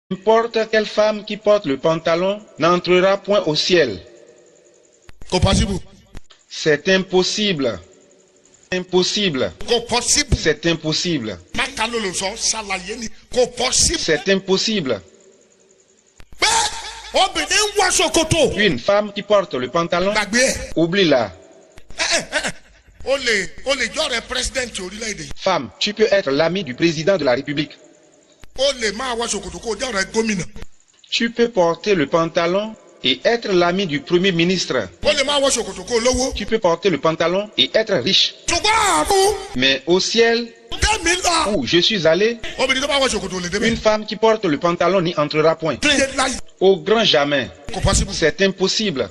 N'importe quelle femme qui porte le pantalon n'entrera point au ciel. C'est impossible. Impossible. C'est impossible. C'est impossible. Une femme qui porte le pantalon, oublie-la. Femme, tu peux être l'ami du président de la République. Tu peux porter le pantalon et être l'ami du premier ministre. Tu peux porter le pantalon et être riche. Mais au ciel, où je suis allé, une femme qui porte le pantalon n'y entrera point. Au grand jamais. C'est impossible.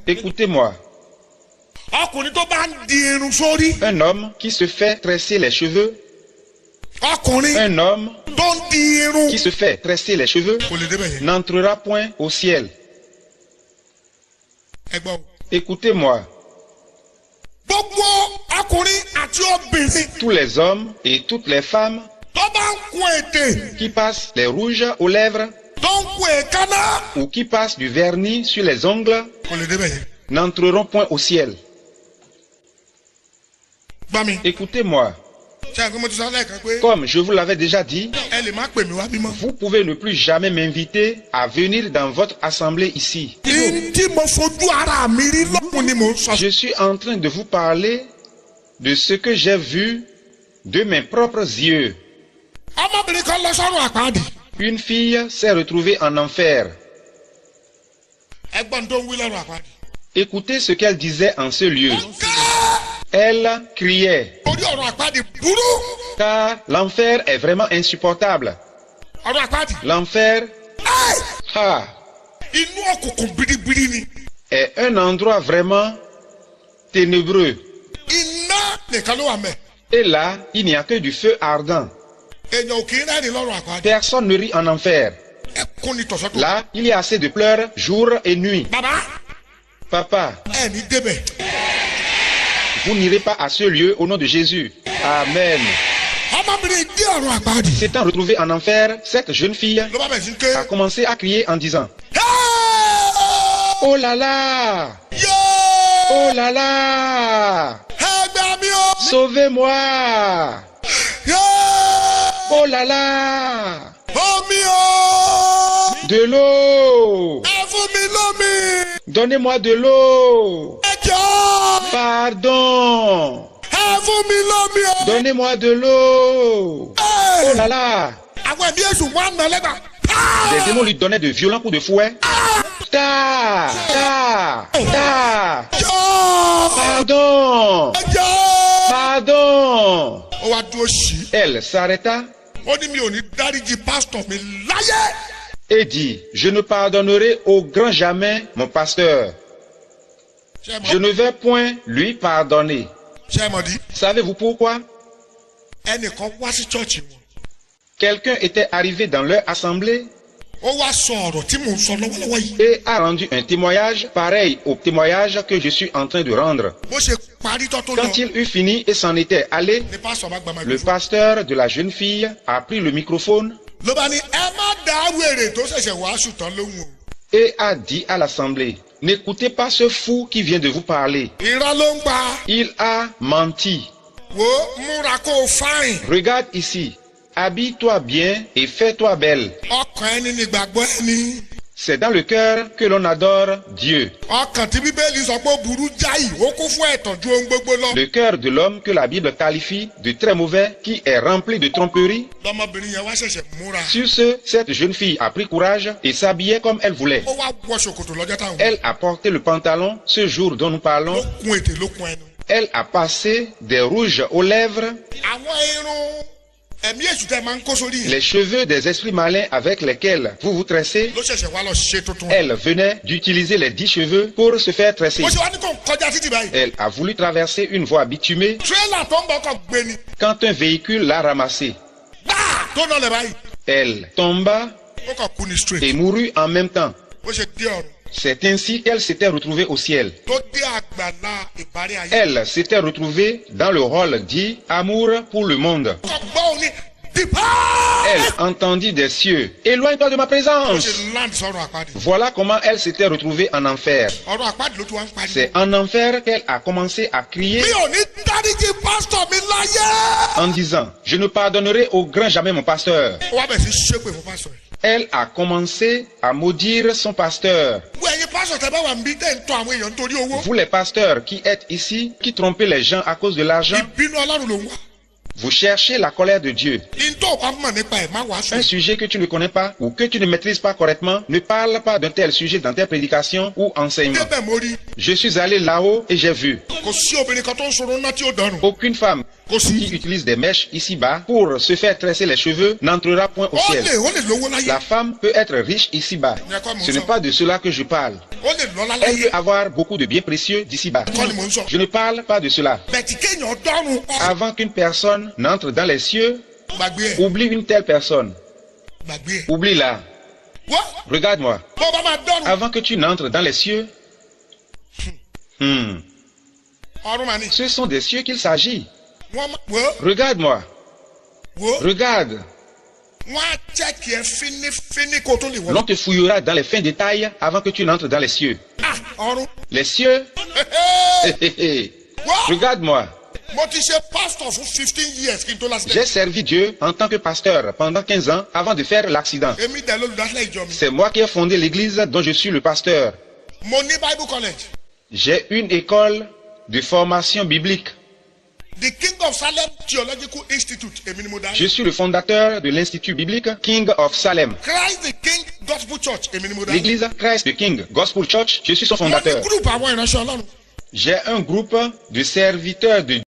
Écoutez-moi. Un homme qui se fait tresser les cheveux, un homme qui se fait tresser les cheveux n'entrera point au ciel. Écoutez-moi. Tous les hommes et toutes les femmes qui passent les rouges aux lèvres ou qui passent du vernis sur les ongles n'entreront point au ciel. Écoutez-moi. Comme je vous l'avais déjà dit, vous pouvez ne plus jamais m'inviter à venir dans votre assemblée ici. Je suis en train de vous parler de ce que j'ai vu de mes propres yeux. Une fille s'est retrouvée en enfer. Écoutez ce qu'elle disait en ce lieu. Elle criait, car l'enfer est vraiment insupportable. L'enfer est un endroit vraiment ténébreux. Et là, il n'y a que du feu ardent. Personne ne rit en enfer. Là, il y a assez de pleurs jour et nuit. Papa, vous n'irez pas à ce lieu au nom de Jésus. Amen. S'étant retrouvée en enfer, cette jeune fille a commencé à crier en disant, oh là là! Oh là là! Sauvez-moi! Oh là là! De l'eau! Donnez-moi de l'eau! Pardon! Donnez-moi de l'eau! Oh là là! Les démons lui donnaient de violents coups de fouet. Ta! Ta! Ta! Pardon! Pardon! Elle s'arrêta et dit, je ne pardonnerai au grand jamais mon pasteur. Je ne vais point lui pardonner. Savez-vous pourquoi? Quelqu'un était arrivé dans leur assemblée et a rendu un témoignage pareil au témoignage que je suis en train de rendre. Quand il eut fini et s'en était allé, le pasteur de la jeune fille a pris le microphone et a dit à l'assemblée, n'écoutez pas ce fou qui vient de vous parler. Il a menti. Regarde ici. Habille-toi bien et fais-toi belle. C'est dans le cœur que l'on adore Dieu. Le cœur de l'homme que la Bible qualifie de très mauvais, qui est rempli de tromperie. Sur ce, cette jeune fille a pris courage et s'habillait comme elle voulait. Elle a porté le pantalon ce jour dont nous parlons. Elle a passé des rouges aux lèvres. Les cheveux des esprits malins avec lesquels vous vous tressez, elle venait d'utiliser les 10 cheveux pour se faire tresser. Elle a voulu traverser une voie bitumée quand un véhicule l'a ramassée. Elle tomba et mourut en même temps. C'est ainsi qu'elle s'était retrouvée au ciel. Elle s'était retrouvée dans le rôle dit amour pour le monde. Elle entendit des cieux, éloigne-toi de ma présence. Voilà comment elle s'était retrouvée en enfer. C'est en enfer qu'elle a commencé à crier en disant, je ne pardonnerai au grand jamais mon pasteur. Elle a commencé à maudire son pasteur. Vous les pasteurs qui êtes ici, qui trompez les gens à cause de l'argent, vous cherchez la colère de Dieu. Un sujet que tu ne connais pas ou que tu ne maîtrises pas correctement, ne parle pas d'un tel sujet dans tes prédications ou enseignements. Je suis allé là-haut et j'ai vu. Aucune femme qui utilise des mèches ici-bas pour se faire tresser les cheveux n'entrera point au ciel. La femme peut être riche ici-bas. Ce n'est pas de cela que je parle. Elle peut avoir beaucoup de biens précieux d'ici-bas. Je ne parle pas de cela. Avant qu'une personne n'entre dans les cieux, oublie une telle personne. Oublie-la. Regarde-moi. Avant que tu n'entres dans les cieux, ce sont des cieux qu'il s'agit. Regarde-moi. Regarde. L'on te fouillera dans les fins détails avant que tu n'entres dans les cieux. Les cieux. Regarde-moi. J'ai servi Dieu en tant que pasteur pendant 15 ans avant de faire l'accident. C'est moi qui ai fondé l'église dont je suis le pasteur. J'ai une école de formation biblique. Je suis le fondateur de l'institut biblique King of Salem. L'église Christ the King Gospel Church, je suis son fondateur. J'ai un groupe de serviteurs de